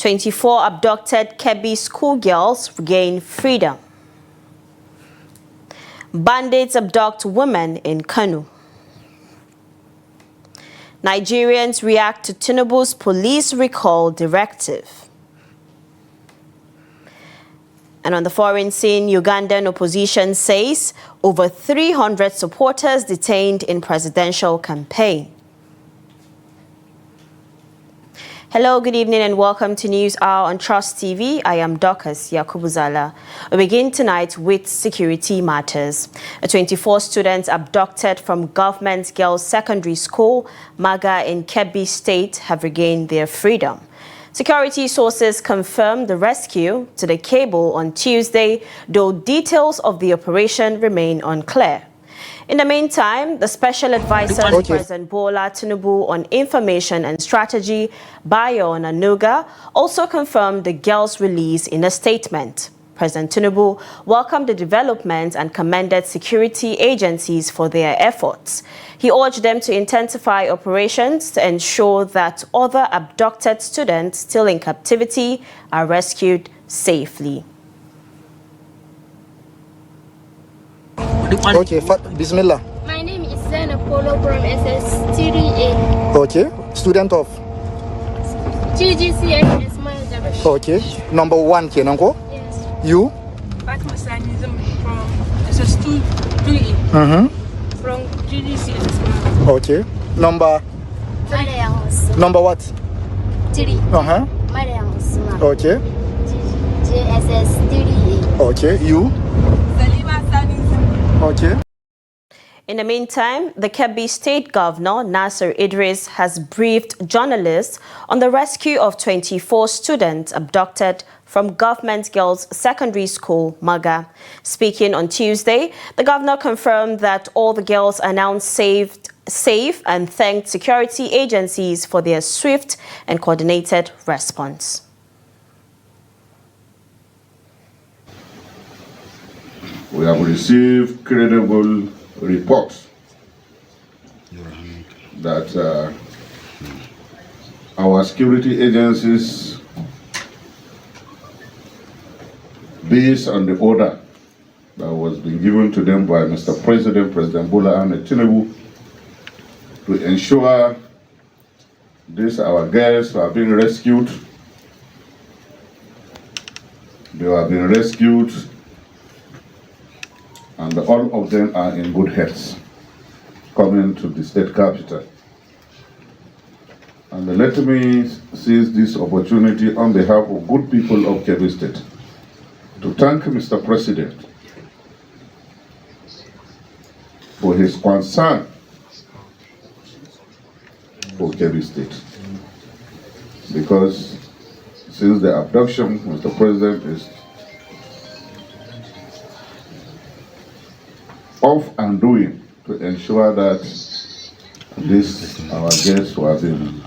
24 abducted Kebbi schoolgirls regain freedom. Bandits abduct women in Kano. Nigerians react to Tinubu's police recall directive. And on the foreign scene, Ugandan opposition says over 300 supporters detained in presidential campaign. Hello, good evening and welcome to News Hour on Trust TV. I am Dorcas Yakubuzala. We begin tonight with security matters. 24 students abducted from Government Girls Secondary School, Maga in Kebbi State, have regained their freedom. Security sources confirmed the rescue to the cable on Tuesday, though details of the operation remain unclear. In the meantime, the Special Advisor to President Bola Tinubu on Information and Strategy, Bayo Nanuga, also confirmed the girls' release in a statement. President Tinubu welcomed the development and commended security agencies for their efforts. He urged them to intensify operations to ensure that other abducted students still in captivity are rescued safely. Okay, Bismillah. My name is Zainab Polo from SS3A. Okay, student of? GGCS Ismail. Okay, number 1, Kenanko? Yes. You? Fatima Sanism from SS2A. From GGCS Ismail. Okay, number? Number what? 3. Mariam Usman. Okay. JSS3A. Okay, you? Okay. In the meantime, the Kebbi State Governor, Nasser Idris, has briefed journalists on the rescue of 24 students abducted from Government Girls Secondary School, Maga. Speaking on Tuesday, the governor confirmed that all the girls are now safe and thanked security agencies for their swift and coordinated response. We have received credible reports that our security agencies, based on the order that was being given to them by Mr. President, President Bola Tinubu, to ensure our girls are being rescued. They have been rescued, and all of them are in good health, coming to the state capital. And let me seize this opportunity on behalf of good people of Kebbi State to thank Mr. President for his concern for Kebbi State. Because since the abduction, Mr. President is off and doing to ensure that our guests who have been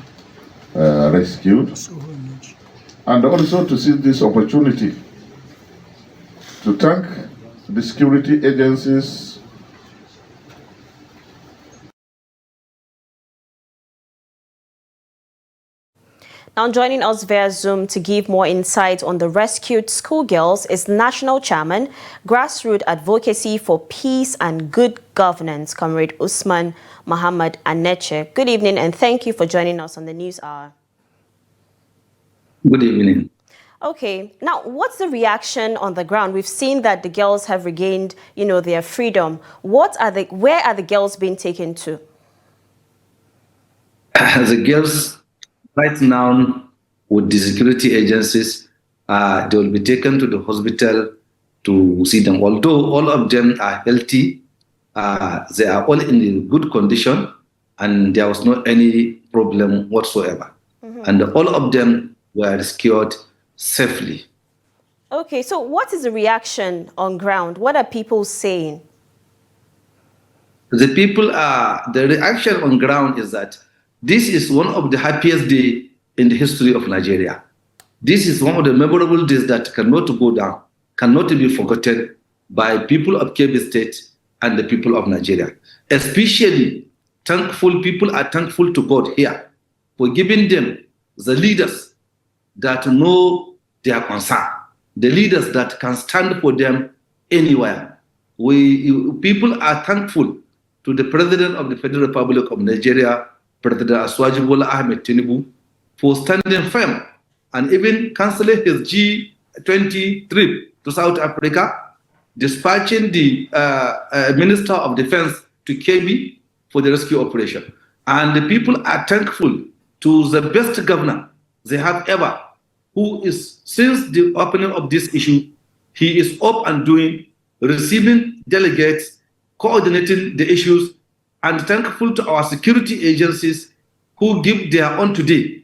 rescued, and also to seize this opportunity to thank the security agencies. Now joining us via Zoom to give more insight on the rescued schoolgirls is National Chairman, Grassroots Advocacy for Peace and Good Governance, Comrade Usman Muhammad Aneche. Good evening and thank you for joining us on the News Hour. Good evening. Okay, now what's the reaction on the ground? We've seen that the girls have regained, their freedom. Where are the girls being taken to? The girls right now, with the security agencies, they will be taken to the hospital to see them. Although all of them are healthy, they are all in good condition, and there was not any problem whatsoever. And all of them were rescued safely. Okay, so what is the reaction on ground? What are people saying? The reaction on ground is that this is one of the happiest days in the history of Nigeria. This is one of the memorable days that cannot go down, cannot be forgotten by people of Kebbi State and the people of Nigeria. Especially people are thankful to God here for giving them the leaders that know their concern, the leaders that can stand for them anywhere. People are thankful to the President of the Federal Republic of Nigeria, President Aswaji Bola Ahmed Tinubu, for standing firm and even cancelling his G20 trip to South Africa, dispatching the Minister of Defense to KB for the rescue operation. And the people are thankful to the best governor they have ever, who is, since the opening of this issue, he is up and doing, receiving delegates, coordinating the issues, and thankful to our security agencies who give their own today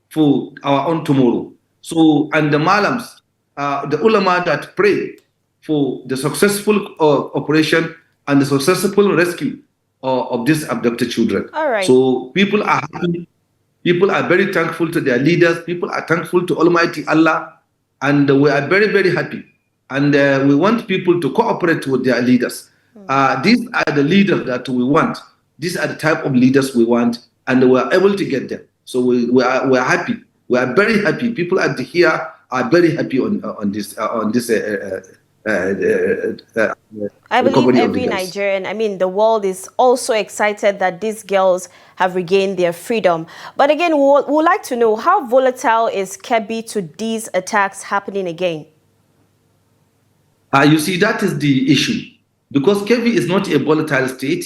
for our own tomorrow. So, and the malams, the ulama that pray for the successful operation and the successful rescue of these abducted children. All right. So people are happy. People are very thankful to their leaders. People are thankful to Almighty Allah. And we are very, very happy. And we want people to cooperate with their leaders. These are the leaders that we want. These are the type of leaders we want. And we are able to get them. So we are happy. We are very happy. People at here are very happy on this I believe every Nigerian, I mean, the world is also excited that these girls have regained their freedom. But again, we would like to know, how volatile is Kebbi to these attacks happening again? You see, that is the issue. Because Kebbi is not a volatile state.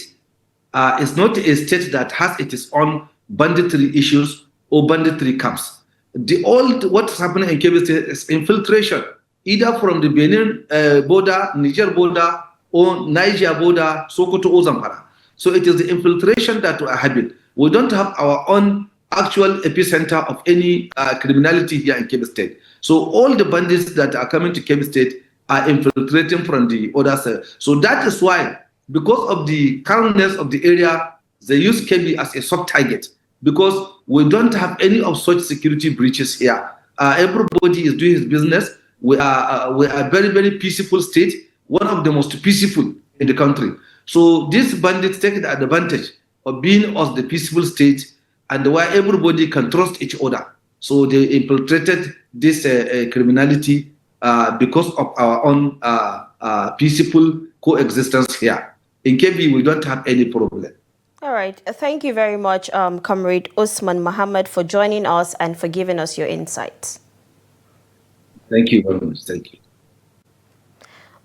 It's not a state that has its own banditry issues or banditry camps. What's happening in Kebbi State is infiltration, either from the Benin border, Niger border, or Niger border, Sokoto or Zamfara. So it is the infiltration that we are having. We don't have our own actual epicenter of any criminality here in Kebbi State. So all the bandits that are coming to Kebbi State are infiltrating from the other side. So that is why, because of the calmness of the area, they use Kebbi as a soft target, because we don't have any of such security breaches here. Everybody is doing his business. We are a very, very peaceful state, one of the most peaceful in the country. So these bandits take the advantage of being us the peaceful state, and where everybody can trust each other. So they infiltrated this criminality because of our own peaceful coexistence here. In Kebbi, we don't have any problem. All right. Thank you very much, Comrade Usman Muhammad, for joining us and for giving us your insights. Thank you very much. Thank you.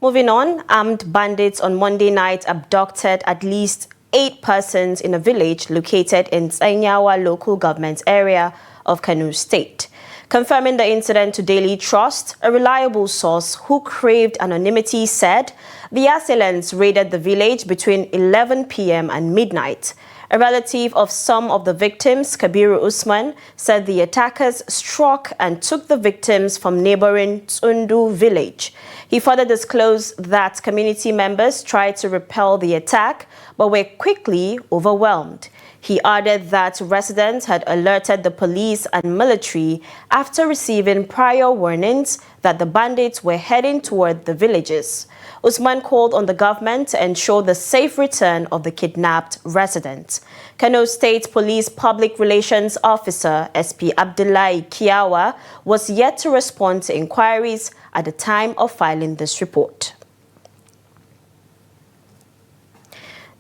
Moving on, armed bandits on Monday night abducted at least 8 persons in a village located in Tsanyawa local government area of Kano State. Confirming the incident to Daily Trust, a reliable source who craved anonymity said the assailants raided the village between 11 p.m. and midnight. A relative of some of the victims, Kabiru Usman, said the attackers struck and took the victims from neighboring Tsundu village. He further disclosed that community members tried to repel the attack but were quickly overwhelmed. He added that residents had alerted the police and military after receiving prior warnings that the bandits were heading toward the villages. Usman called on the government to ensure the safe return of the kidnapped residents. Kano State Police Public Relations Officer SP Abdullahi Kiawa was yet to respond to inquiries at the time of filing this report.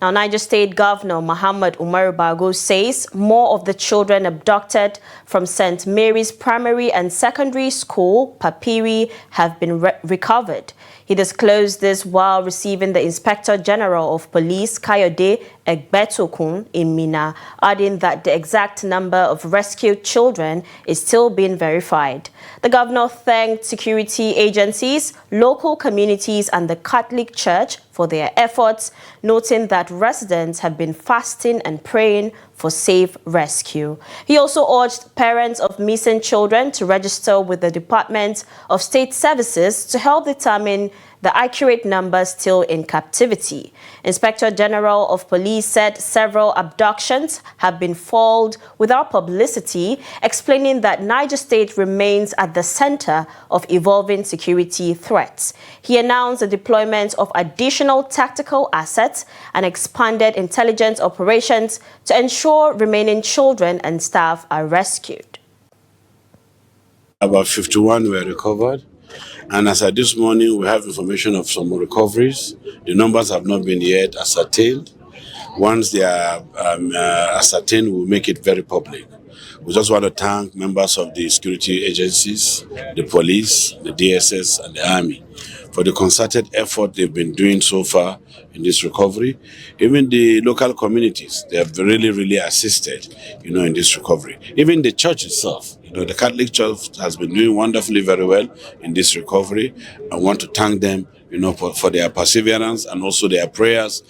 Now, Niger State Governor Muhammad Umar Bago says more of the children abducted from St. Mary's Primary and Secondary School, Papiri, have been recovered. He disclosed this while receiving the Inspector General of Police, Kayode Egbetokun, in Mina, adding that the exact number of rescued children is still being verified. The governor thanked security agencies, local communities, and the Catholic Church for their efforts, noting that residents have been fasting and praying for safe rescue. He also urged parents of missing children to register with the Department of State Services to help determine the accurate number still in captivity. Inspector General of Police said several abductions have been foiled without publicity, explaining that Niger State remains at the center of evolving security threats. He announced the deployment of additional tactical assets and expanded intelligence operations to ensure remaining children and staff are rescued. About 51 were recovered. And as at this morning, we have information of some recoveries. The numbers have not been yet ascertained. Once they are ascertained, we'll make it very public. We just want to thank members of the security agencies, the police, the DSS, and the army for the concerted effort they've been doing so far in this recovery. Even the local communities, they have really, really assisted, in this recovery. Even the church itself, the Catholic Church has been doing wonderfully very well in this recovery. I want to thank them, for their perseverance and also their prayers.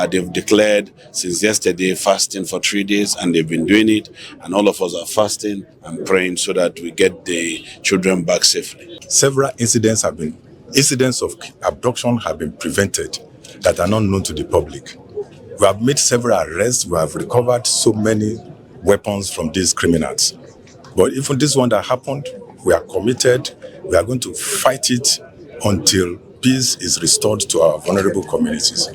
They've declared since yesterday fasting for 3 days, and they've been doing it. And all of us are fasting and praying so that we get the children back safely. Several incidents of abduction have been prevented that are not known to the public. We have made several arrests. We have recovered so many weapons from these criminals. But even this one that happened, we are committed. We are going to fight it until peace is restored to our vulnerable communities.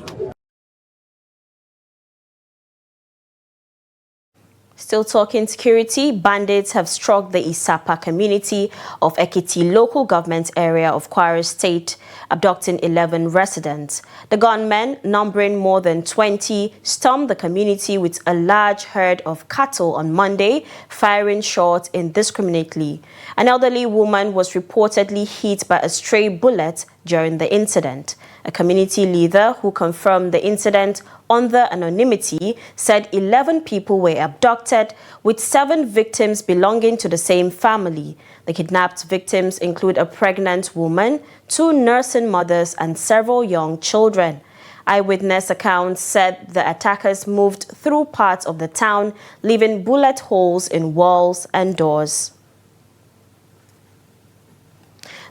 Still talking security, bandits have struck the Isapa community of Ekiti local government area of Kwara State, abducting 11 residents. The gunmen, numbering more than 20, stormed the community with a large herd of cattle on Monday, firing shots indiscriminately. An elderly woman was reportedly hit by a stray bullet during the incident. A community leader who confirmed the incident under anonymity said 11 people were abducted, with 7 victims belonging to the same family. The kidnapped victims include a pregnant woman, 2 nursing mothers, and several young children. Eyewitness accounts said the attackers moved through parts of the town, leaving bullet holes in walls and doors.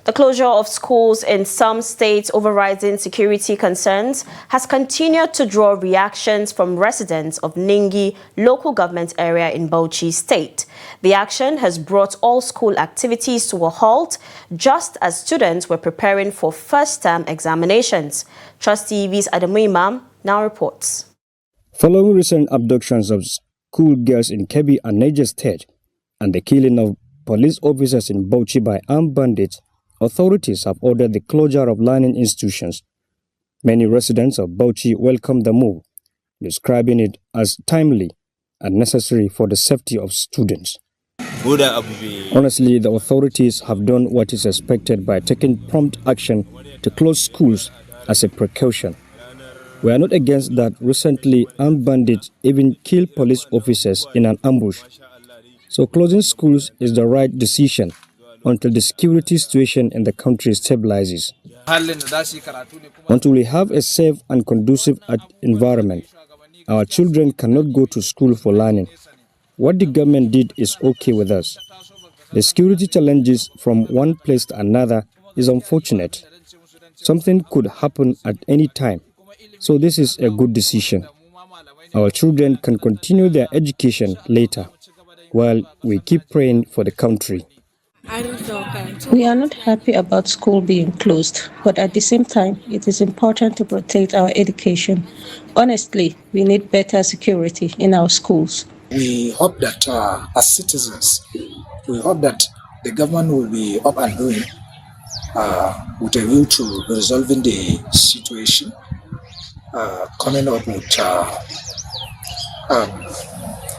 The closure of schools in some states over rising security concerns has continued to draw reactions from residents of Ningi local government area in Bauchi State. The action has brought all school activities to a halt just as students were preparing for first-term examinations. Trust TV's Adamu Imam now reports. Following recent abductions of school girls in Kebbi and Niger State and the killing of police officers in Bauchi by armed bandits, authorities have ordered the closure of learning institutions. Many residents of Bauchi welcome the move, describing it as timely and necessary for the safety of students. Honestly, the authorities have done what is expected by taking prompt action to close schools as a precaution. We are not against that. Recently, armed bandits even killed police officers in an ambush. So closing schools is the right decision until the security situation in the country stabilizes. Until we have a safe and conducive environment, our children cannot go to school for learning. What the government did is okay with us. The security challenges from one place to another is unfortunate. Something could happen at any time, so this is a good decision. Our children can continue their education later, while we keep praying for the country. We are not happy about school being closed, but at the same time, it is important to protect our education. Honestly, we need better security in our schools. We hope that as citizens, we hope that the government will be up and doing with a view to resolving the situation, coming up with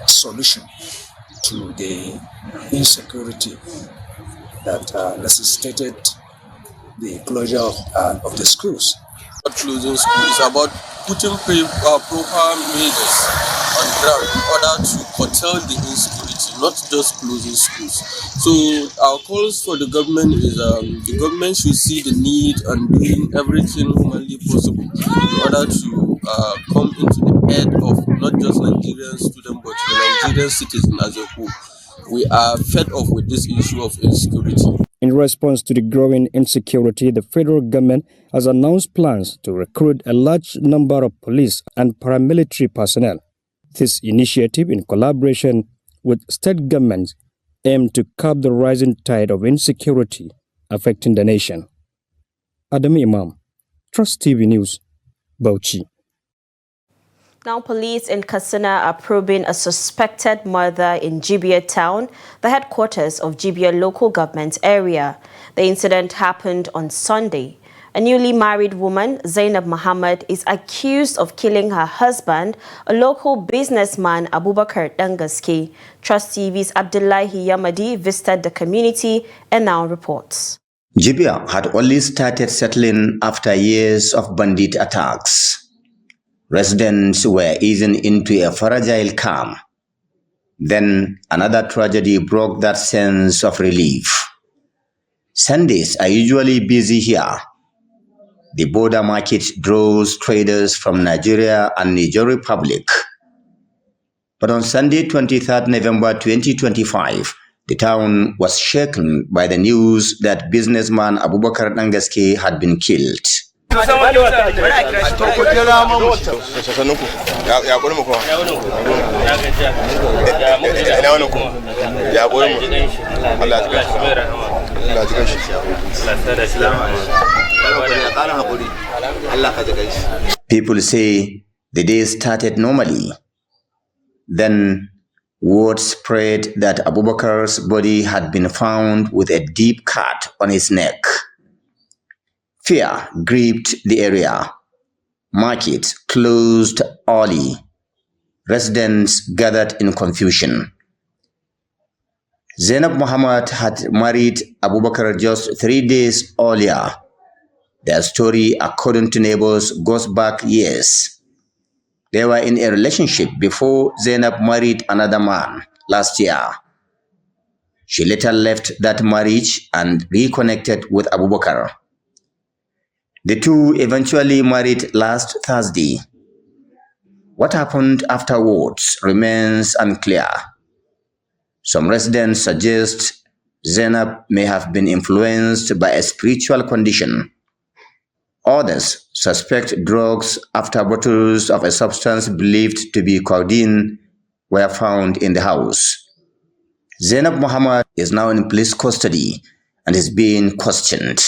solution to the insecurity that necessitated the closure of the schools. Closing schools is about putting proper measures on ground in order to curtail the insecurity, not just closing schools. So our calls for the government is the government should see the need and doing everything humanly possible in order to come into the head of not just Nigerian students but the Nigerian citizens as a whole. We are fed up with this issue of insecurity. In response to the growing insecurity, the federal government has announced plans to recruit a large number of police and paramilitary personnel. This initiative, in collaboration with state governments, aims to curb the rising tide of insecurity affecting the nation. Adam Imam, Trust TV News, Bauchi. Now, police in Katsina are probing a suspected murder in Jibia town, the headquarters of Jibia local government area. The incident happened on Sunday. A newly married woman, Zainab Muhammad, is accused of killing her husband, a local businessman, Abubakar Dangaske. Trust TV's Abdullahi Yamadi visited the community and now reports. Jibia had only started settling after years of bandit attacks. Residents were easing into a fragile calm. Then another tragedy broke that sense of relief. Sundays are usually busy here. The border market draws traders from Nigeria and Niger Republic. But on Sunday, 23rd November 2025, the town was shaken by the news that businessman Abubakar Dangaske had been killed. People say the day started normally. Then word spread that Abubakar's body had been found with a deep cut on his neck. Fear gripped the area. Markets closed early. Residents gathered in confusion. Zainab Muhammad had married Abubakar just 3 days earlier. Their story, according to neighbors, goes back years. They were in a relationship before Zainab married another man last year. She later left that marriage and reconnected with Abubakar. The two eventually married last Thursday. What happened afterwards remains unclear. Some residents suggest Zainab may have been influenced by a spiritual condition. Others suspect drugs after bottles of a substance believed to be codeine were found in the house. Zainab Muhammad is now in police custody and is being questioned.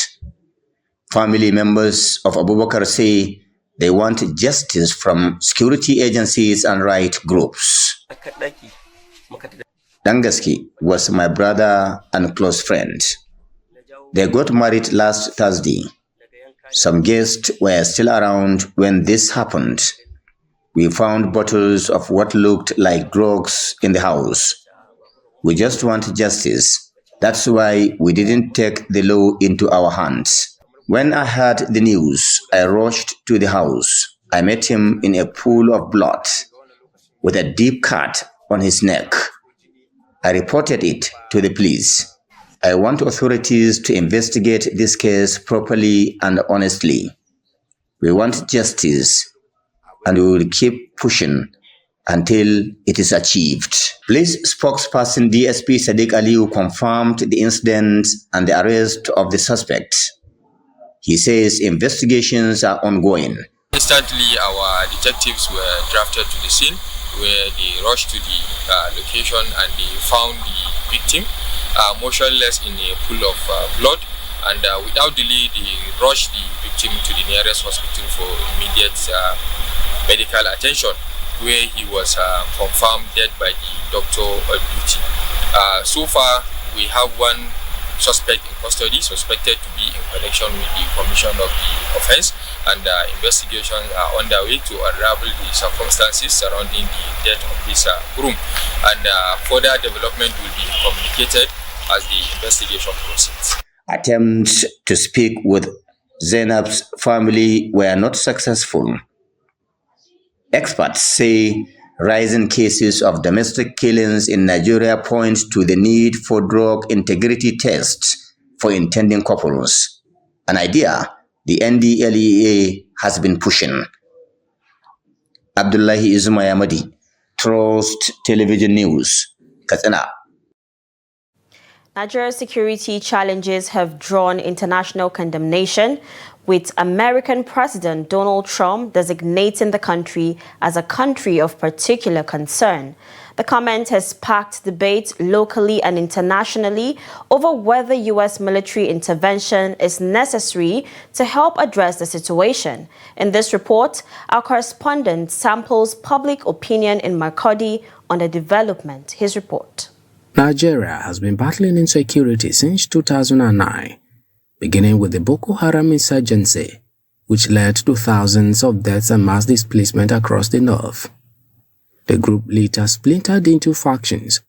Family members of Abubakar say they want justice from security agencies and right groups. Dangaske was my brother and close friend. They got married last Thursday. Some guests were still around when this happened. We found bottles of what looked like drugs in the house. We just want justice. That's why we didn't take the law into our hands. When I heard the news, I rushed to the house. I met him in a pool of blood with a deep cut on his neck. I reported it to the police. I want authorities to investigate this case properly and honestly. We want justice, and we will keep pushing until it is achieved. Police spokesperson DSP Sadiq Aliu confirmed the incident and the arrest of the suspect. He says investigations are ongoing. Instantly, our detectives were drafted to the scene, where they rushed to the location and they found the victim motionless in a pool of blood, and without delay they rushed the victim to the nearest hospital for immediate medical attention, where he was confirmed dead by the doctor on duty. So far, we have one suspect in custody, suspected to be in connection with the commission of the offense, and investigations are underway to unravel the circumstances surrounding the death of this groom, and further development will be communicated as the investigation proceeds. Attempts to speak with Zainab's family were not successful. Experts say rising cases of domestic killings in Nigeria point to the need for drug integrity tests for intending couples, an idea the NDLEA has been pushing. Abdullahi Yamadi, Trust Television News, Katsina. Nigeria's security challenges have drawn international condemnation, with American President Donald Trump designating the country as a country of particular concern. The comment has sparked debate locally and internationally over whether U.S. military intervention is necessary to help address the situation. In this report, our correspondent samples public opinion in Makurdi on the development. His report. Nigeria has been battling insecurity since 2009, beginning with the Boko Haram insurgency, which led to thousands of deaths and mass displacement across the north. The group later splintered into factions,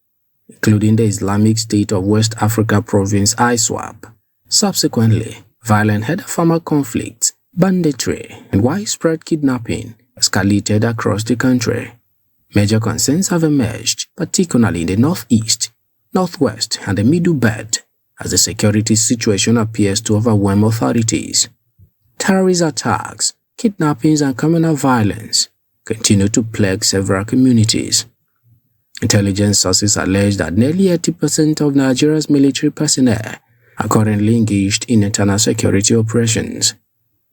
including the Islamic State of West Africa province ISWAP. Subsequently, violent head-farmer conflicts, banditry, and widespread kidnapping escalated across the country. Major concerns have emerged, particularly in the northeast, northwest, and the middle belt, as the security situation appears to overwhelm authorities. Terrorist attacks, kidnappings, and communal violence continue to plague several communities. Intelligence sources allege that nearly 80% of Nigeria's military personnel are currently engaged in internal security operations.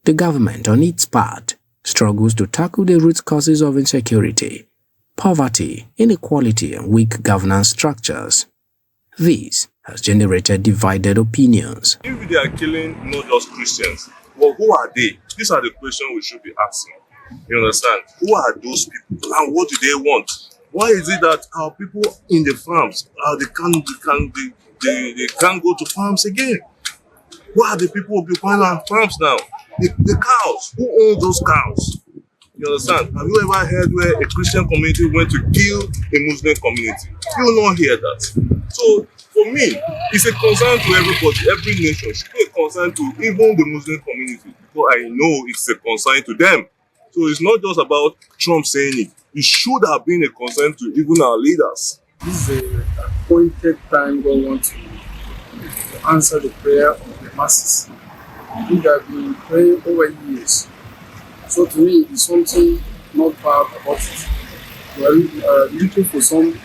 The government, on its part, struggles to tackle the root causes of insecurity, poverty, inequality, and weak governance structures. This has generated divided opinions. If they are killing not just Christians, well, who are they? These are the questions we should be asking. You understand? Who are those people and what do they want? Why is it that our people in the farms, they can't go to farms again? Why are the people occupying our farms now? The cows. Who owns those cows? You understand? Have you ever heard where a Christian community went to kill a Muslim community? You will not hear that. So, for me, it's a concern to everybody, every nation. It should be a concern to even the Muslim community, because I know it's a concern to them. So it's not just about Trump saying it. It should have been a concern to even our leaders. This is an appointed time God wants to answer the prayer of the masses. We have been praying over years. So to me, it's something not bad about it. We are looking for somebody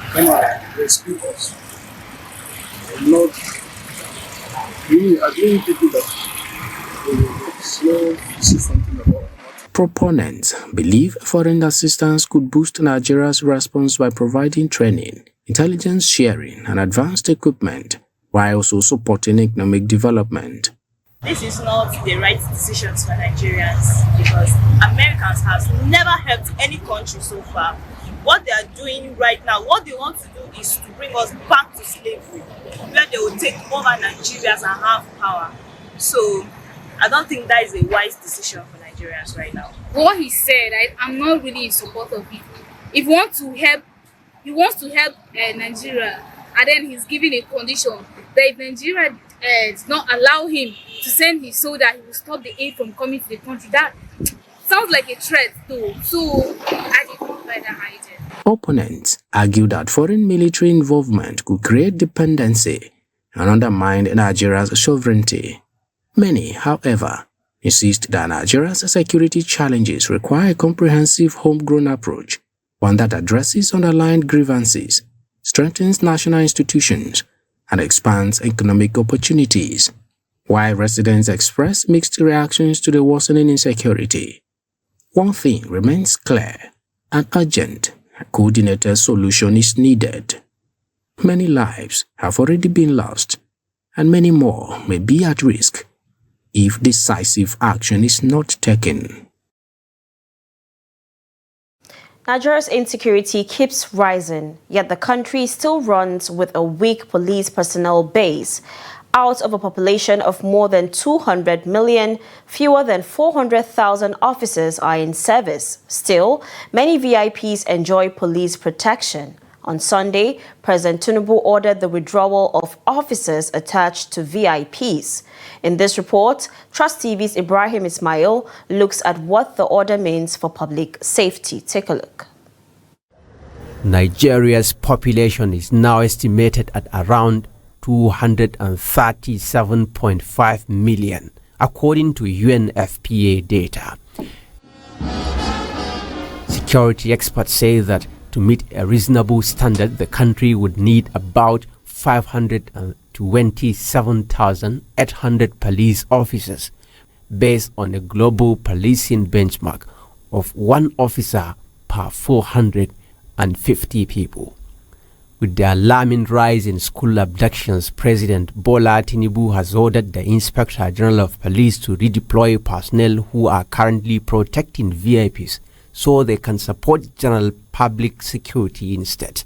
come and rescue us. Not me, I don't think that see something about it. Proponents believe foreign assistance could boost Nigeria's response by providing training, intelligence sharing, and advanced equipment, while also supporting economic development. This is not the right decisions for Nigerians because Americans have never helped any country so far. What they are doing right now, what they want to do is to bring us back to slavery, where they will take over Nigerians and have power. So I don't think that is a wise decision for Nigerians right now. What he said, I'm not really in support of it. If he wants to help, Nigeria, and then he's giving a condition that if Nigeria does not allow him to send his soldier, he will stop the aid from coming to the country. That sounds like a threat though. So I did not find that hiding. Opponents argue that foreign military involvement could create dependency and undermine Nigeria's sovereignty. Many, however, insist that Nigeria's security challenges require a comprehensive homegrown approach, one that addresses underlying grievances, strengthens national institutions, and expands economic opportunities. While residents express mixed reactions to the worsening insecurity, one thing remains clear: an urgent, coordinated solution is needed. Many lives have already been lost, and many more may be at risk if decisive action is not taken. Nigeria's insecurity keeps rising, yet the country still runs with a weak police personnel base. Out of a population of more than 200 million, fewer than 400,000 officers are in service. Still, many VIPs enjoy police protection. On Sunday, President Tinubu ordered the withdrawal of officers attached to VIPs. In this report, Trust TV's Ibrahim Ismail looks at what the order means for public safety. Take a look. Nigeria's population is now estimated at around 237.5 million, according to UNFPA data. Security experts say that to meet a reasonable standard, the country would need about 527,800 police officers, based on a global policing benchmark of 1 officer per 400 150 people. With the alarming rise in school abductions, President Bola Tinubu has ordered the Inspector General of Police to redeploy personnel who are currently protecting VIPs so they can support general public security instead.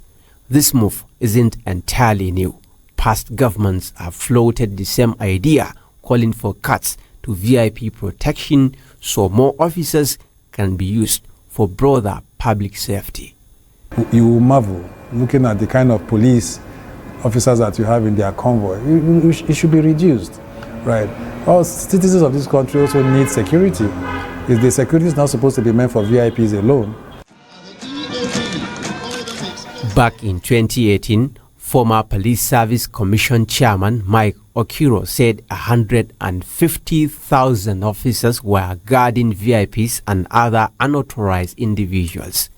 This move isn't entirely new. Past governments have floated the same idea, calling for cuts to VIP protection so more officers can be used for broader public safety. You marvel looking at the kind of police officers that you have in their convoy. It should be reduced, right? All citizens of this country also need security. If the security is not supposed to be meant for VIPs alone. Back in 2018, former Police Service Commission Chairman Mike Okiro said 150,000 officers were guarding VIPs and other unauthorized individuals.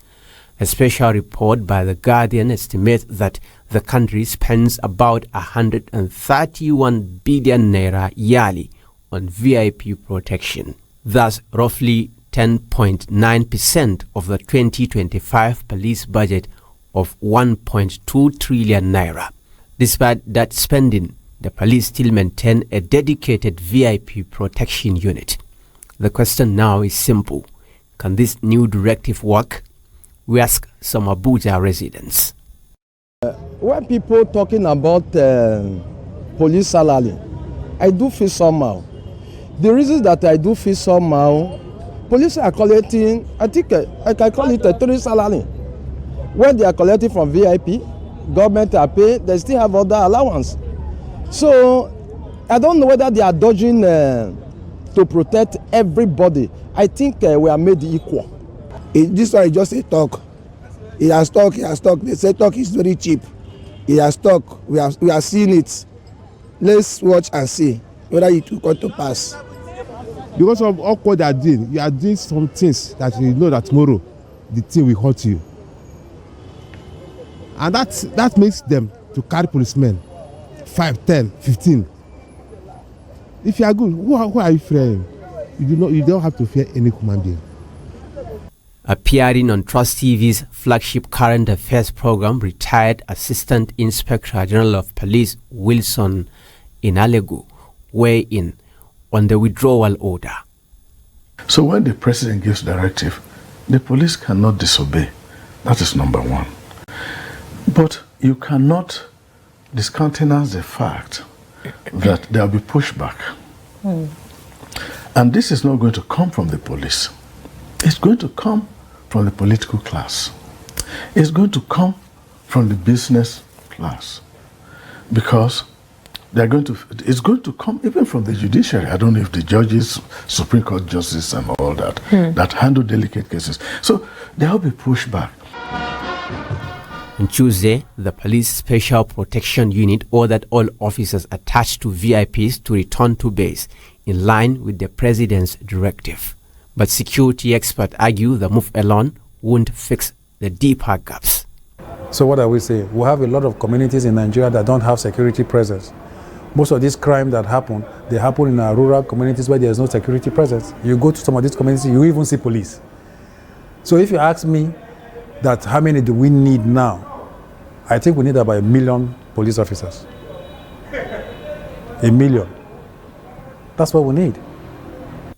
A special report by The Guardian estimates that the country spends about 131 billion naira yearly on VIP protection. Thus, roughly 10.9% of the 2025 police budget of 1.2 trillion naira. Despite that spending, the police still maintain a dedicated VIP protection unit. The question now is simple. Can this new directive work? We ask some Abuja residents. When people talking about police salary, I do feel somehow. The reason that I do feel somehow, police are collecting, I think I can call it a 3 salary. When they are collecting from VIP, government are paying, they still have other allowance. So I don't know whether they are dodging to protect everybody. I think we are made equal. This one is just a talk. He has talk. They say talk is very cheap. He has talk. We are seeing it. Let's watch and see whether it will come to pass. Because of all what they are doing, you are doing some things that you know that tomorrow the thing will hurt you. And that makes them to carry policemen 5, 10, 15. If you are good, who are you fearing? You don't have to fear any human being. Appearing on Trust TV's flagship current affairs program, retired Assistant Inspector General of Police Wilson Inalegu weighed in on the withdrawal order. So when the president gives directive, the police cannot disobey. That is number one. But you cannot discountenance the fact that there will be pushback. And this is not going to come from the police. It's going to come from the political class. It's going to come from the business class. Because it's going to come even from the judiciary. I don't know if the judges, Supreme Court justices and all that, that handle delicate cases. So there will be pushback. On Tuesday, the Police Special Protection Unit ordered all officers attached to VIPs to return to base in line with the President's directive. But security experts argue the move alone won't fix the deeper gaps. So what are we saying? We have a lot of communities in Nigeria that don't have security presence. Most of these crimes that happen, they happen in our rural communities where there is no security presence. You go to some of these communities, you even see police. So if you ask me that how many do we need now, I think we need about 1 million police officers. 1 million. That's what we need.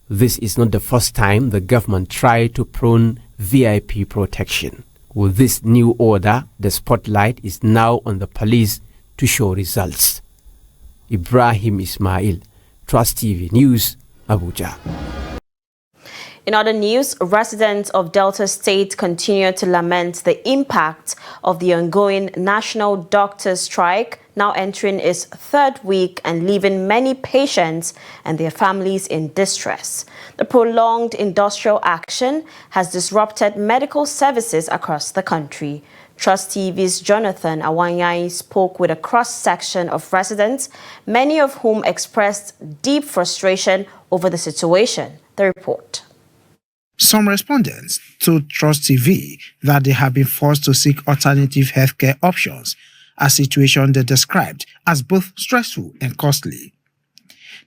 This is not the first time the government tried to prune VIP protection. With this new order, the spotlight is now on the police to show results. Ibrahim Ismail, Trust TV News, Abuja. In other news, residents of Delta State continue to lament the impact of the ongoing national doctors' strike, now entering its 3rd week and leaving many patients and their families in distress. The prolonged industrial action has disrupted medical services across the country. Trust TV's Jonathan Awanyai spoke with a cross-section of residents, many of whom expressed deep frustration over the situation. The report. Some respondents told Trust TV that they have been forced to seek alternative healthcare options, a situation they described as both stressful and costly.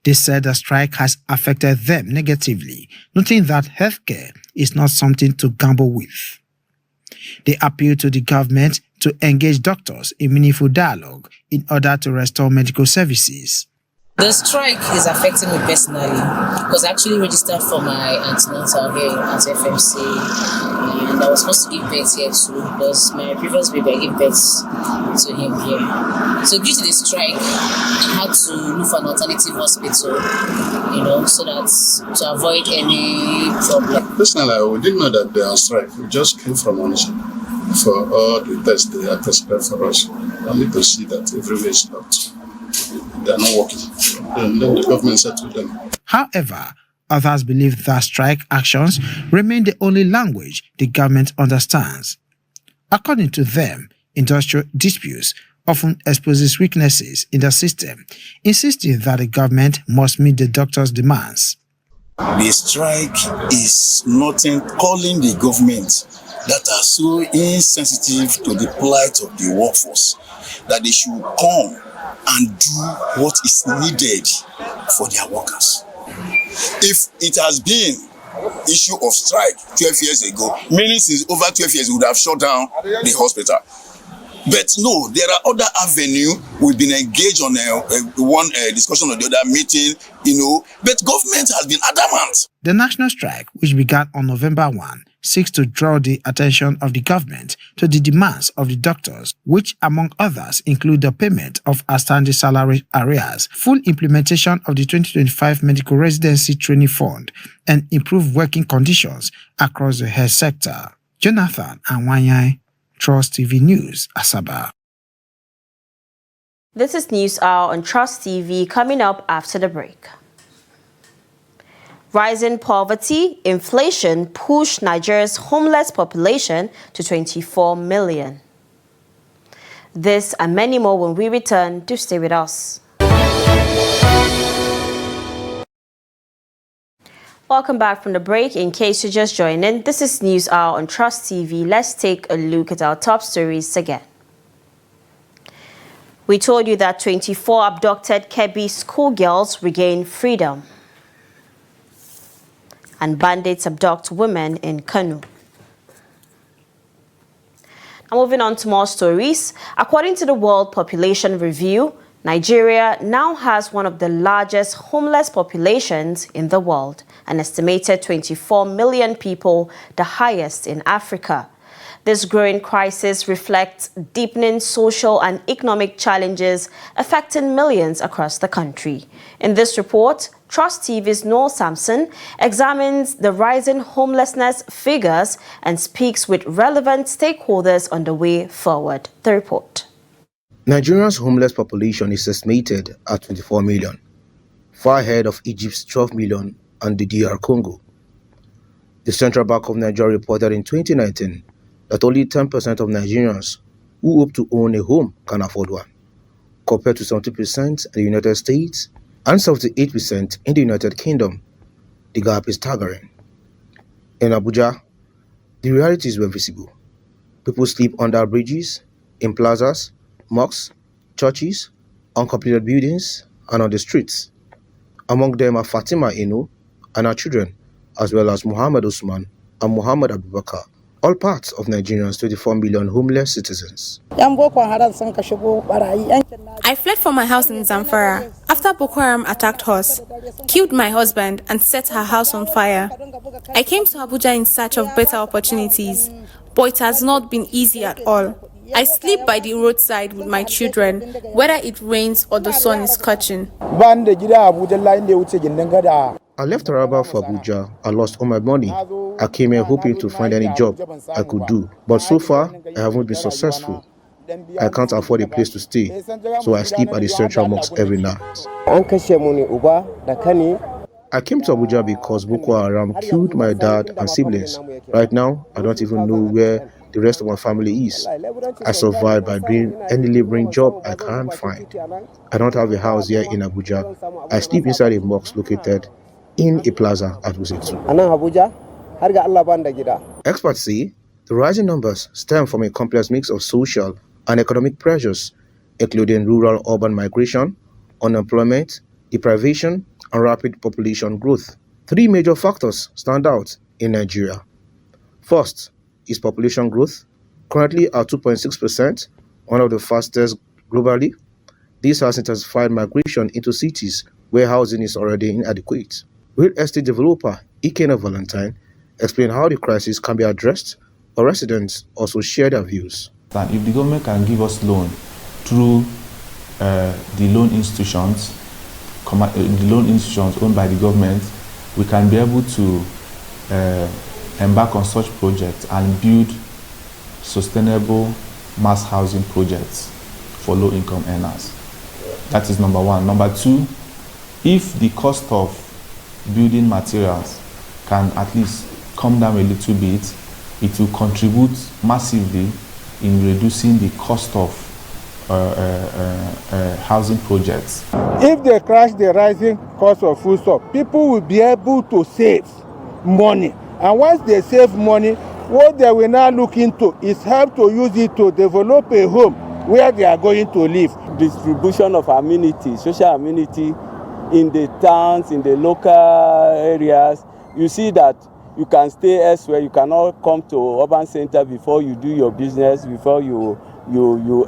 They said the strike has affected them negatively, noting that healthcare is not something to gamble with. They appeal to the government to engage doctors in meaningful dialogue in order to restore medical services. The strike is affecting me personally because I actually registered for my antenatal here at FMC and I was supposed to give birth here too because my previous baby I gave birth to him here. So due to the strike, I had to look for an alternative hospital, so that to avoid any problem. Personally, we didn't know that they are on strike. We just came from Onitsha for all the tests they are prescribed for us. I need to see that everywhere is stopped. They are not working. And then the government settled them. However, others believe that strike actions remain the only language the government understands. According to them, industrial disputes often exposes weaknesses in the system, insisting that the government must meet the doctors' demands. The strike is nothing calling the government that are so insensitive to the plight of the workforce that they should come and do what is needed for their workers. If it has been issue of strike 12 years ago, meaning since over 12 years we would have shut down the hospital. But no, there are other avenues. We've been engaged on one discussion or the other meeting, but government has been adamant. The national strike, which began on November 1, seeks to draw the attention of the government to the demands of the doctors, which among others include the payment of outstanding salary arrears, full implementation of the 2025 Medical Residency Training Fund, and improved working conditions across the health sector. Jonathan Anwanyai, Trust TV News, Asaba. This is News Hour on Trust TV, coming up after the break. Rising poverty, inflation pushed Nigeria's homeless population to 24 million. This and many more when we return. Do stay with us. Welcome back from the break. In case you're just joining, this is News Hour on Trust TV. Let's take a look at our top stories again. We told you that 24 abducted Kebbi schoolgirls regain freedom. And bandits abduct women in Kano. Now moving on to more stories. According to the World Population Review, Nigeria now has one of the largest homeless populations in the world, an estimated 24 million people, the highest in Africa. This growing crisis reflects deepening social and economic challenges affecting millions across the country. In this report, Trust TV's Noel Sampson examines the rising homelessness figures and speaks with relevant stakeholders on the way forward. The report. Nigeria's homeless population is estimated at 24 million, far ahead of Egypt's 12 million and the DR Congo. The Central Bank of Nigeria reported in 2019 that only 10% of Nigerians who hope to own a home can afford one, compared to 70% in the United States and 78% in the United Kingdom. The gap is staggering. In Abuja, the realities were visible. People sleep under bridges, in plazas, mosques, churches, uncompleted buildings, and on the streets. Among them are Fatima Inu and her children, as well as Muhammad Usman and Muhammad Abubakar, all parts of Nigeria's 24 million homeless citizens. I fled from my house in Zamfara after Boko Haram attacked us, killed my husband, and set her house on fire. I came to Abuja in search of better opportunities, but it has not been easy at all. I sleep by the roadside with my children, whether it rains or the sun is scorching. I left Taraba for Abuja. I lost all my money. I came here hoping to find any job I could do, but so far I haven't been successful. I can't afford a place to stay, so I sleep at the Central Mosque every night. I came to Abuja because Boko Haram killed my dad and siblings. Right now, I don't even know where the rest of my family is. I survive by doing any laboring job I can find. I don't have a house here in Abuja. I sleep inside a mosque located in a plaza at Wusetu. Experts say the rising numbers stem from a complex mix of social and economic pressures, including rural-urban migration, unemployment, deprivation, and rapid population growth. Three major factors stand out in Nigeria. First, is population growth, currently at 2.6%, one of the fastest globally. This has intensified migration into cities where housing is already inadequate. Real estate developer Ikena Valentine explained how the crisis can be addressed, or residents also share their views. That if the government can give us loan through the loan institutions owned by the government, we can be able to embark on such projects and build sustainable mass housing projects for low-income earners. That is number one. Number two, if the cost of building materials can at least come down a little bit, it will contribute massively in reducing the cost of housing projects. If they crash the rising cost of foodstuff, people will be able to save money. And once they save money, what they will now look into is how to use it to develop a home where they are going to live. Distribution of amenities, social amenity in the towns, in the local areas. You see that you can stay elsewhere. You cannot come to urban center before you do your business, before you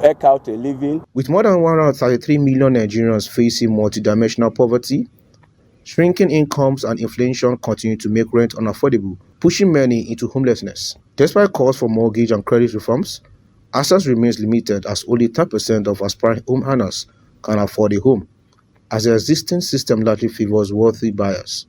eke out a living. With more than 133 million Nigerians facing multidimensional poverty, shrinking incomes and inflation continue to make rent unaffordable, pushing many into homelessness. Despite calls for mortgage and credit reforms, access remains limited as only 10% of aspiring home earners can afford a home, as the existing system largely favors wealthy buyers.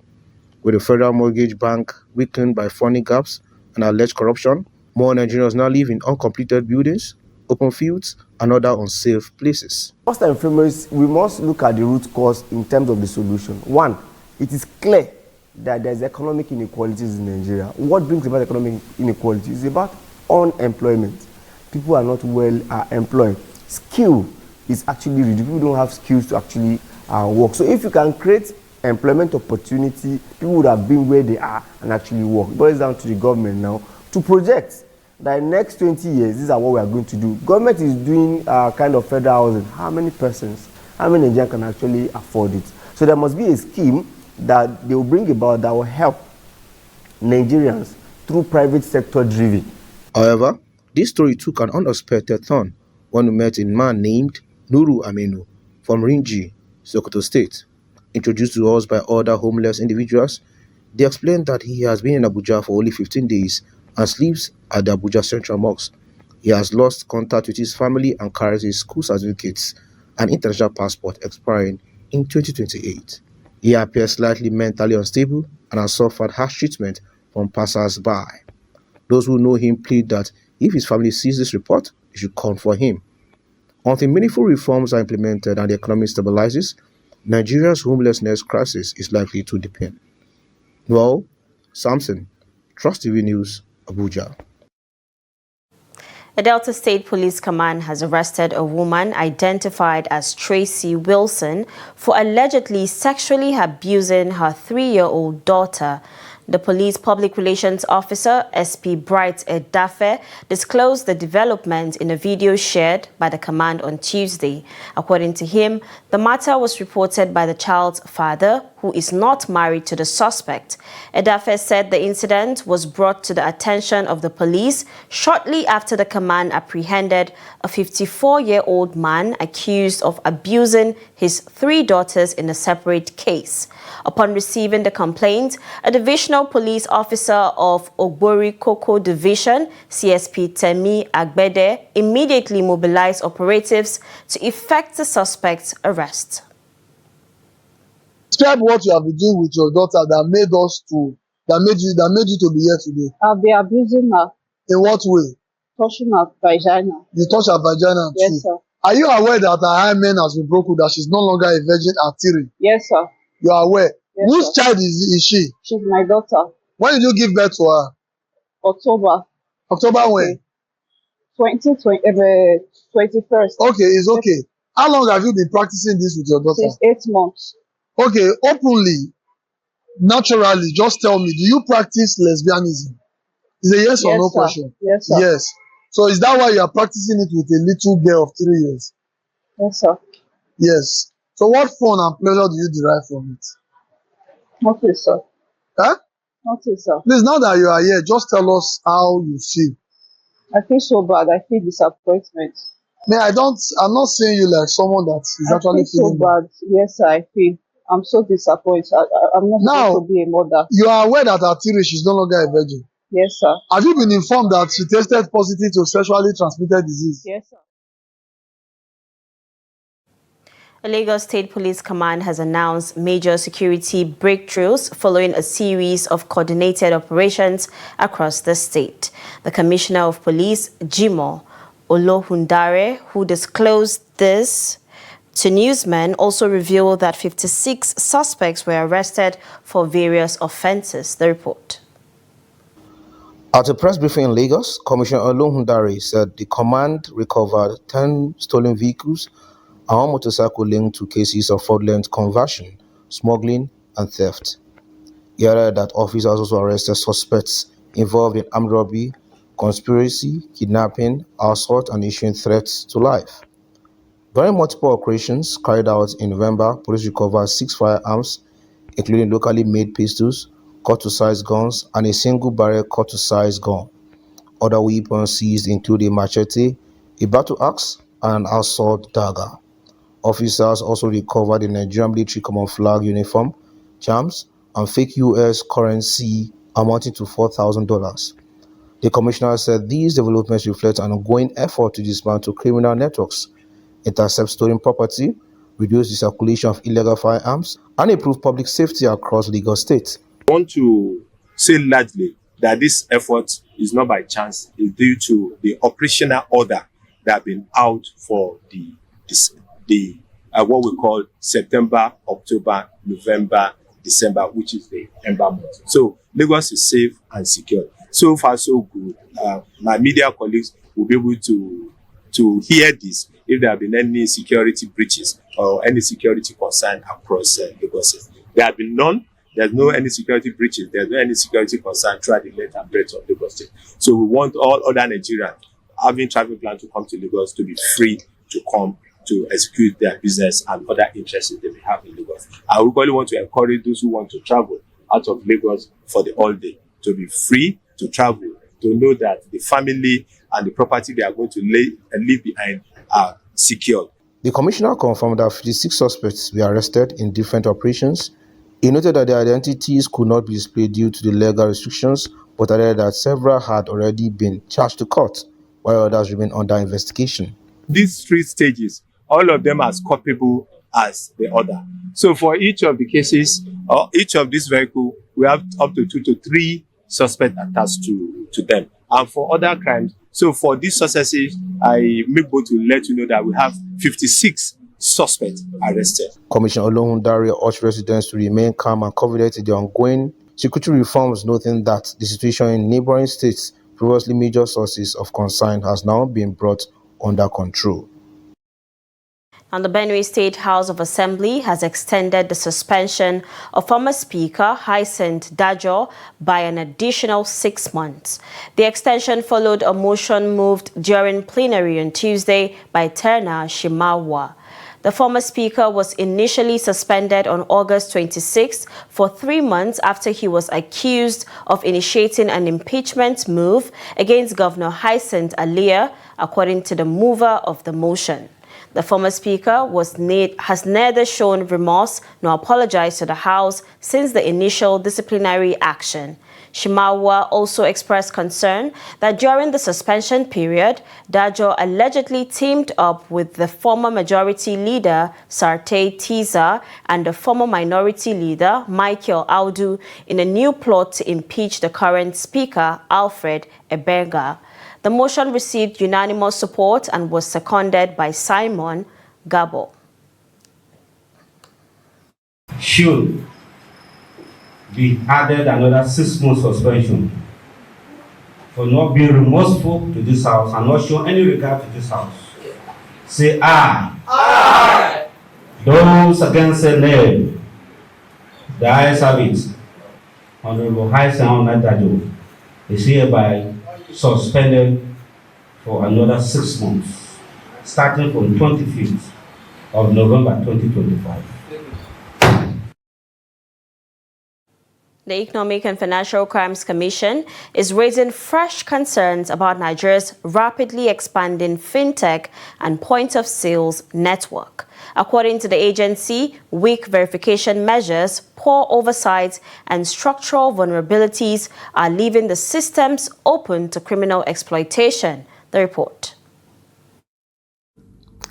With the Federal Mortgage Bank weakened by funding gaps and alleged corruption, more Nigerians now live in uncompleted buildings, open fields, and other unsafe places. First and foremost, we must look at the root cause in terms of the solution. One, it is clear that there is economic inequalities in Nigeria. What brings about economic inequality is about unemployment. People are not well employed. Skill is actually reduced. People don't have skills to actually work. So if you can create employment opportunity, people would have been where they are and actually work. It boils down to the government now to project that in the next 20 years, these are what we are going to do. Government is doing kind of federal housing. How many persons, how many Nigerians can actually afford it? So there must be a scheme that they will bring about that will help Nigerians through private sector driven. However, this story took an unexpected turn when we met a man named Nuru Aminu from Rinji, Sokoto State. Introduced to us by other homeless individuals, they explained that he has been in Abuja for only 15 days and sleeps at the Abuja Central Mosque. He has lost contact with his family and carries his school certificates and international passport expiring in 2028. He appears slightly mentally unstable and has suffered harsh treatment from passers-by. Those who know him plead that if his family sees this report, they should come for him. Until meaningful reforms are implemented and the economy stabilizes, Nigeria's homelessness crisis is likely to deepen. Well, Samson, Trust TV News, Abuja. A Delta State Police Command has arrested a woman identified as Tracy Wilson for allegedly sexually abusing her 3-year-old daughter. The police public relations officer, SP Bright Edafe, disclosed the development in a video shared by the command on Tuesday. According to him, the matter was reported by the child's father, who is not married to the suspect. Edafe said the incident was brought to the attention of the police shortly after the command apprehended a 54-year-old man accused of abusing his 3 daughters in a separate case. Upon receiving the complaint, a divisional police officer of Ogbori Koko Division, CSP Temi Agbede, immediately mobilized operatives to effect the suspect's arrest. Describe what you have been doing with your daughter that made you to be here today. I've been abusing her. In what way? Touching her vagina. You touch her vagina too? Yes, sir. Are you aware that her hymen has been broken, that she's no longer a virgin at 3? Yes, sir. You are aware? Yes, Whose sir. child is she? She's my daughter. When did you give birth to her? October. October when? 21st. Okay, it's okay. How long have you been practicing this with your daughter? Since 8 months. Okay, openly, naturally, just tell me, do you practice lesbianism? Is a yes or no sir. question? Yes, sir. Yes. So is that why you are practicing it with a little girl of 3 years? Yes, sir. Yes. So what fun and pleasure do you derive from it? Okay, sir. Huh? Nothing, sir. Please, now that you are here, just tell us how you feel. I feel so bad. I feel disappointment. I'm not saying you like someone that is actually so feeling bad. Yes, sir, I feel. I'm so disappointed. I'm not supposed to be a mother. You are aware that Atiri is no longer a virgin. Yes, sir. Have you been informed that she tested positive to sexually transmitted disease? Yes, sir. The Lagos State Police Command has announced major security breakthroughs following a series of coordinated operations across the state. The Commissioner of Police, Jimoh Olohundare, who disclosed this to newsmen, also revealed that 56 suspects were arrested for various offenses. The report. At a press briefing in Lagos, Commissioner Olohundare said the command recovered 10 stolen vehicles and one motorcycle linked to cases of fraudulent conversion, smuggling, and theft. He added that officers also arrested suspects involved in armed robbery, conspiracy, kidnapping, assault, and issuing threats to life. During multiple operations carried out in November, police recovered 6 firearms, including locally made pistols, cut-to-size guns, and a single-barrel cut-to-size gun. Other weapons seized include a machete, a battle axe, and an assault dagger. Officers also recovered a Nigerian military camouflage uniform, charms, and fake US currency amounting to $4,000. The commissioner said these developments reflect an ongoing effort to dismantle criminal networks, intercept stolen property, reduce the circulation of illegal firearms, and improve public safety across Lagos State. I want to say largely that this effort is not by chance. It's due to the operational order that have been out for the what we call September, October, November, December, which is the Ember month. So Lagos is safe and secure. So far, so good. My media colleagues will be able to hear this if there have been any security breaches or any security concern across Lagos. There have been none. There's no any security breaches. There's no any security concern throughout the length and breadth of Lagos State. So we want all other Nigerians having travel plan to come to Lagos to be free to come to execute their business and other interests they may have in Lagos. I would really want to encourage those who want to travel out of Lagos for the all day to be free to travel, to know that the family and the property they are going to leave behind are secured. The commissioner confirmed that 56 suspects were arrested in different operations. He noted that their identities could not be displayed due to the legal restrictions, but added that several had already been charged to court, while others remain under investigation. These 3 stages, all of them as culpable as the other. So for each of the cases, or each of these vehicles, we have up to 2 to 3 suspects attached to them. And for other crimes, so for these successes, I may go to let you know that we have 56 suspects arrested. Commissioner Olohundare urged residents to remain calm and confident in the ongoing security reforms, noting that the situation in neighboring states, previously major sources of concern, has now been brought under control. And the Benue State House of Assembly has extended the suspension of former Speaker Hyacinth Dajo by an additional 6 months. The extension followed a motion moved during plenary on Tuesday by Terna Shimawa. The former speaker was initially suspended on August 26 for 3 months after he was accused of initiating an impeachment move against Governor Hyacinth Alia, according to the mover of the motion. The former speaker has neither shown remorse nor apologized to the House since the initial disciplinary action. Shimawa also expressed concern that during the suspension period, Dajo allegedly teamed up with the former majority leader, Sarte Tiza, and the former minority leader, Michael Audu, in a new plot to impeach the current speaker, Alfred Ebenga. The motion received unanimous support and was seconded by Simon Gabo. Should be added another 6 months suspension for not being remorseful to this House and not show any regard to this House. Say aye. Aye. Those against say nay. The ayes have it. Honorable Hyacinth Dajo is hereby suspended for another 6 months, starting from 25th of November 2025. The Economic and Financial Crimes Commission is raising fresh concerns about Nigeria's rapidly expanding fintech and point-of-sales network. According to the agency, weak verification measures, poor oversight, and structural vulnerabilities are leaving the systems open to criminal exploitation. The report.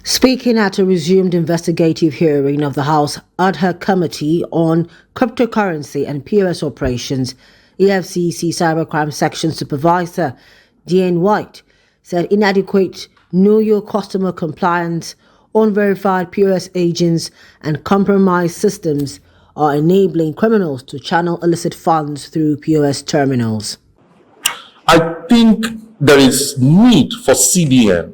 Speaking at a resumed investigative hearing of the House Ad Hoc Committee on Cryptocurrency and POS Operations, EFCC Cybercrime Section Supervisor Diane White said inadequate Know Your Customer compliance, unverified POS agents, and compromised systems are enabling criminals to channel illicit funds through POS terminals. I think there is need for CBN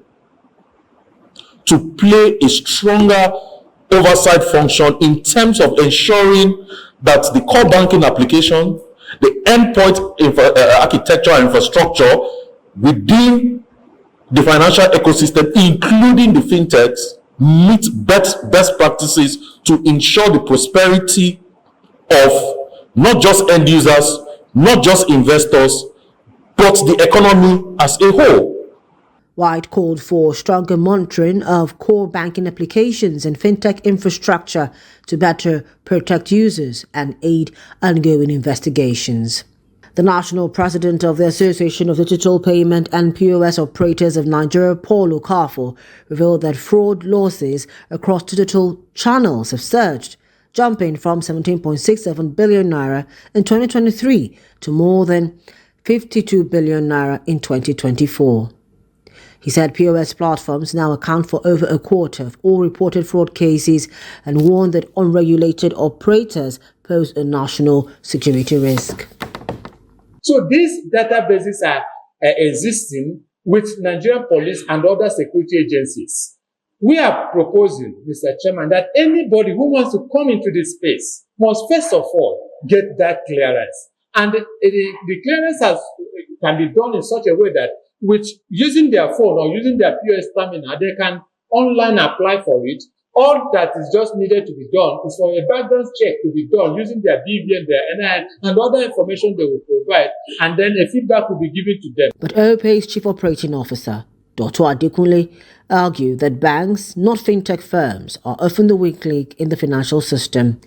to play a stronger oversight function in terms of ensuring that the core banking application, the endpoint architecture and infrastructure within the financial ecosystem, including the fintechs, meet best practices to ensure the prosperity of not just end users, not just investors, but the economy as a whole. White called for stronger monitoring of core banking applications and fintech infrastructure to better protect users and aid ongoing investigations. The national president of the Association of Digital Payment and POS Operators of Nigeria, Paul Okafor, revealed that fraud losses across digital channels have surged, jumping from 17.67 billion naira in 2023 to more than 52 billion naira in 2024. He said POS platforms now account for over a quarter of all reported fraud cases and warned that unregulated operators pose a national security risk. So these databases are existing with Nigerian police and other security agencies. We are proposing, Mr. Chairman, that anybody who wants to come into this space must first of all get that clearance. And the clearance can be done in such a way that with using their phone or using their POS terminal, they can online apply for it. All that is just needed to be done is for a background check to be done using their BVN, their NIN, and other information they will provide, and then a feedback will be given to them. But OPA's Chief Operating Officer, Dr. Adekunle, argued that banks, not fintech firms, are often the weak link in the financial system.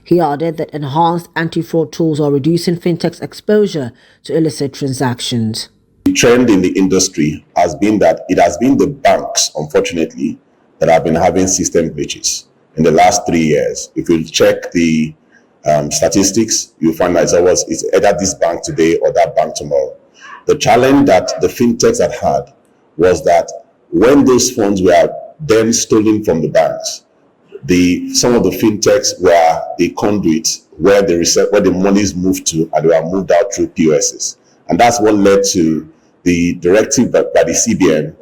He added that enhanced anti-fraud tools are reducing fintech's exposure to illicit transactions. The trend in the industry has been that it has been the banks, unfortunately, that have been having system glitches in the last 3 years. If you check the statistics, you'll find that it's either this bank today or that bank tomorrow. The challenge that the fintechs had was that when those funds were then stolen from the banks, some of the fintechs were the conduits where the monies moved to, and they were moved out through POSs. And that's what led to the directive by the CBN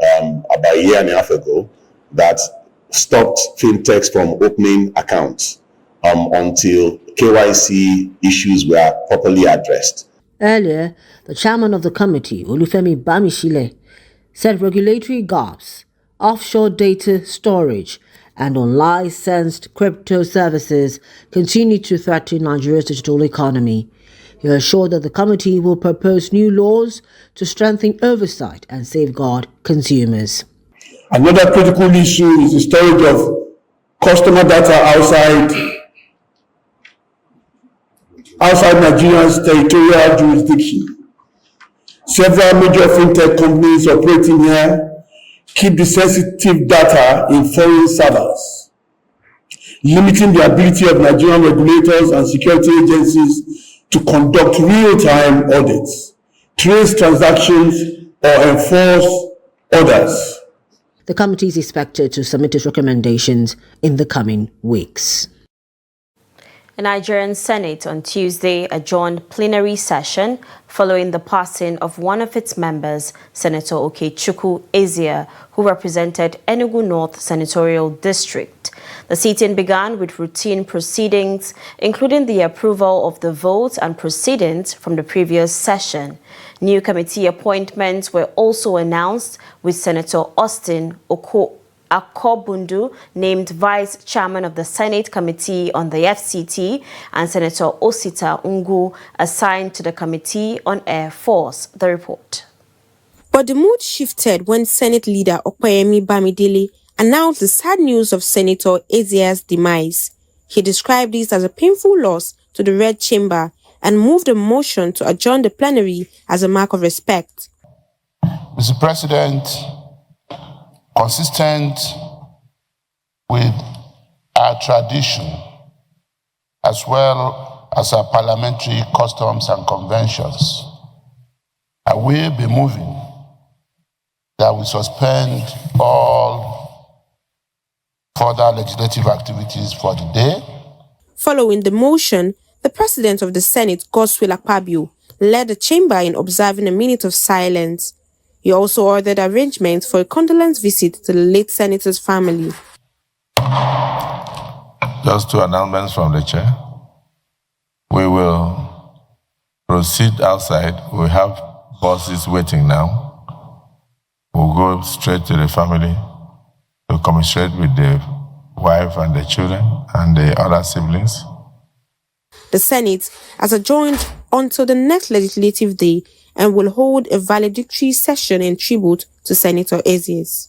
about a year and a half ago that stopped fintechs from opening accounts until KYC issues were properly addressed. Earlier, the chairman of the committee, Olufemi Bamishile, said regulatory gaps, offshore data storage, and unlicensed crypto services continue to threaten Nigeria's digital economy. He assured that the committee will propose new laws to strengthen oversight and safeguard consumers. Another critical issue is the storage of customer data outside Nigeria's territorial jurisdiction. Several major fintech companies operating here keep the sensitive data in foreign servers, limiting the ability of Nigerian regulators and security agencies to conduct real-time audits, trace transactions, or enforce orders. The committee is expected to submit its recommendations in the coming weeks. The Nigerian Senate on Tuesday adjourned plenary session following the passing of one of its members, Senator Okechukwu Ezeia, who represented Enugu North Senatorial District. The sitting began with routine proceedings, including the approval of the votes and proceedings from the previous session. New committee appointments were also announced, with Senator Austin Akobundu named Vice Chairman of the Senate Committee on the FCT, and Senator Osita Ungu assigned to the Committee on Air Force. The report. But the mood shifted when Senate leader Opeyemi Bamidele announced the sad news of Senator Ezea's demise. He described this as a painful loss to the Red Chamber and moved a motion to adjourn the plenary as a mark of respect. Mr. President, consistent with our tradition as well as our parliamentary customs and conventions, I will be moving that we suspend all further legislative activities for the day. Following the motion, the President of the Senate, Godswill Akpabio, led the chamber in observing a minute of silence. He also ordered arrangements for a condolence visit to the late senator's family. Just two announcements from the chair. We will proceed outside. We have buses waiting now. We'll go straight to the family to commiserate with the wife and the children and the other siblings. The Senate has adjourned until the next legislative day and will hold a valedictory session in tribute to Senator Ezeas.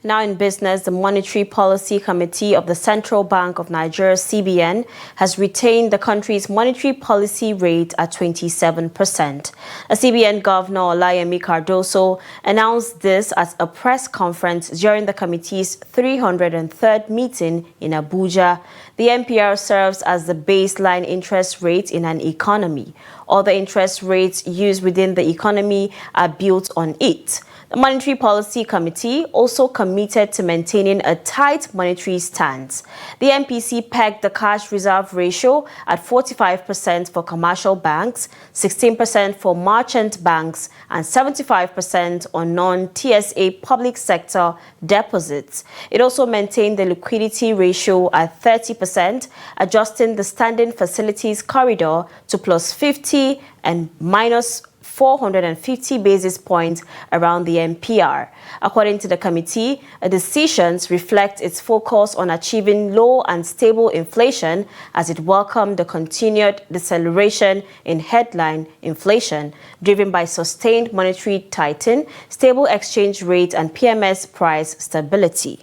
Now in business, the Monetary Policy Committee of the Central Bank of Nigeria, CBN, has retained the country's monetary policy rate at 27%. A CBN Governor Olayemi Cardoso announced this at a press conference during the committee's 303rd meeting in Abuja. The MPR serves as the baseline interest rate in an economy. Other interest rates used within the economy are built on it. The Monetary Policy Committee also committed to maintaining a tight monetary stance. The MPC pegged the cash reserve ratio at 45% for commercial banks, 16% for merchant banks, and 75% on non-TSA public sector deposits. It also maintained the liquidity ratio at 30%, adjusting the standing facilities corridor to plus 50 and minus 450 basis points around the MPR. According to the committee, the decisions reflect its focus on achieving low and stable inflation as it welcomed the continued deceleration in headline inflation, driven by sustained monetary tightening, stable exchange rate, and PMS price stability.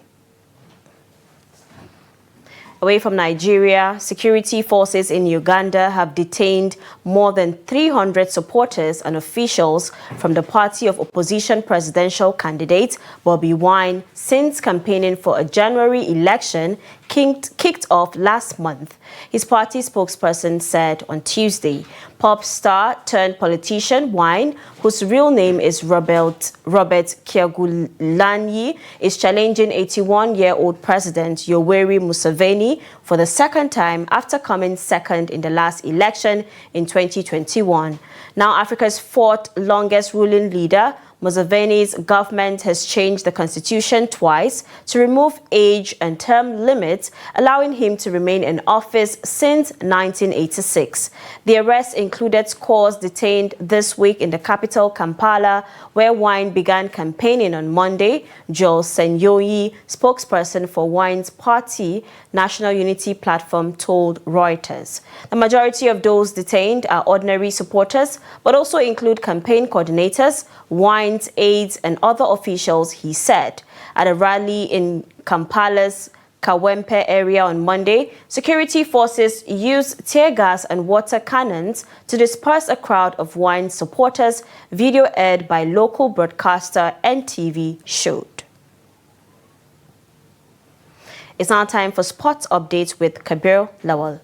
Away from Nigeria, security forces in Uganda have detained more than 300 supporters and officials from the party of opposition presidential candidate Bobi Wine since campaigning for a January election kicked off last month. His party spokesperson said on Tuesday, pop star turned politician Wine, whose real name is Robert Kyagulanyi, is challenging 81-year-old President Yoweri Museveni for the second time after coming second in the last election in 2021. Now Africa's fourth longest ruling leader, Museveni's government has changed the constitution twice to remove age and term limits, allowing him to remain in office since 1986. The arrests included scores detained this week in the capital, Kampala, where Wine began campaigning on Monday. Joel Senyoyi, spokesperson for Wine's party, National Unity Platform, told Reuters. The majority of those detained are ordinary supporters, but also include campaign coordinators, Wine's aides, and other officials, he said. At a rally in Kampala's Kawempe area on Monday, security forces used tear gas and water cannons to disperse a crowd of Wine supporters, video aired by local broadcaster NTV showed. It's now time for sports updates with Kabir Lawal.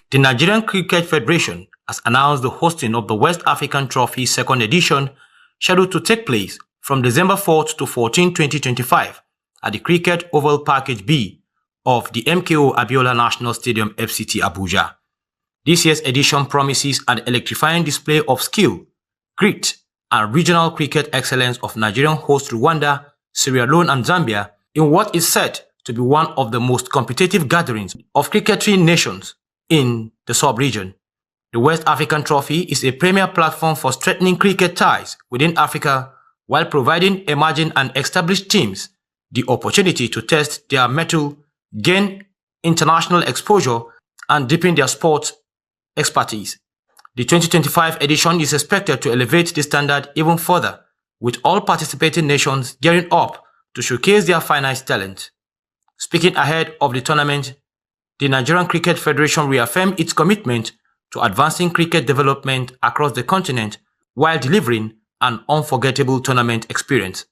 The Nigerian Cricket Federation has announced the hosting of the West African Trophy second edition, scheduled to take place from December 4th to 14, 2025 at the Cricket Oval Package B of the MKO Abiola National Stadium, FCT, Abuja. This year's edition promises an electrifying display of skill, grit, and regional cricket excellence of Nigerian host Rwanda, Sierra Leone, and Zambia in what is said to be one of the most competitive gatherings of cricketry nations in the sub-region. The West African Trophy is a premier platform for strengthening cricket ties within Africa while providing emerging and established teams the opportunity to test their mettle, gain international exposure, and deepen their sports expertise. The 2025 edition is expected to elevate the standard even further, with all participating nations gearing up to showcase their finest talent. Speaking ahead of the tournament, the Nigerian Cricket Federation reaffirmed its commitment to advancing cricket development across the continent while delivering an unforgettable tournament experience.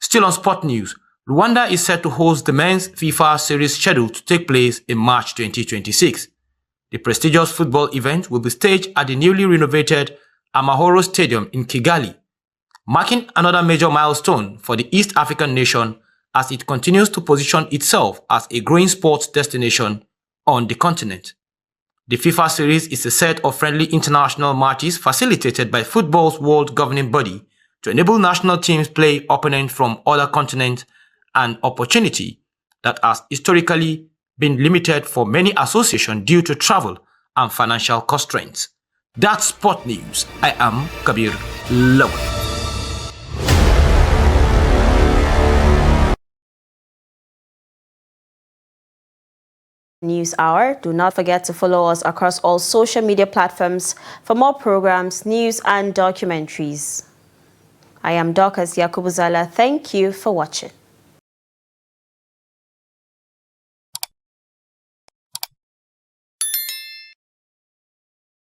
Still on sport news, Rwanda is set to host the men's FIFA series scheduled to take place in March 2026. The prestigious football event will be staged at the newly renovated Amahoro Stadium in Kigali, marking another major milestone for the East African nation as it continues to position itself as a growing sports destination on the continent. The FIFA series is a set of friendly international matches facilitated by football's world governing body to enable national teams play opponents from other continents, an opportunity that has historically been limited for many associations due to travel and financial constraints. That's Sport News. I am Kabir Lawal. News Hour. Do not forget to follow us across all social media platforms for more programs, news, and documentaries. I am Dorcas Yakubuzala. Thank you for watching.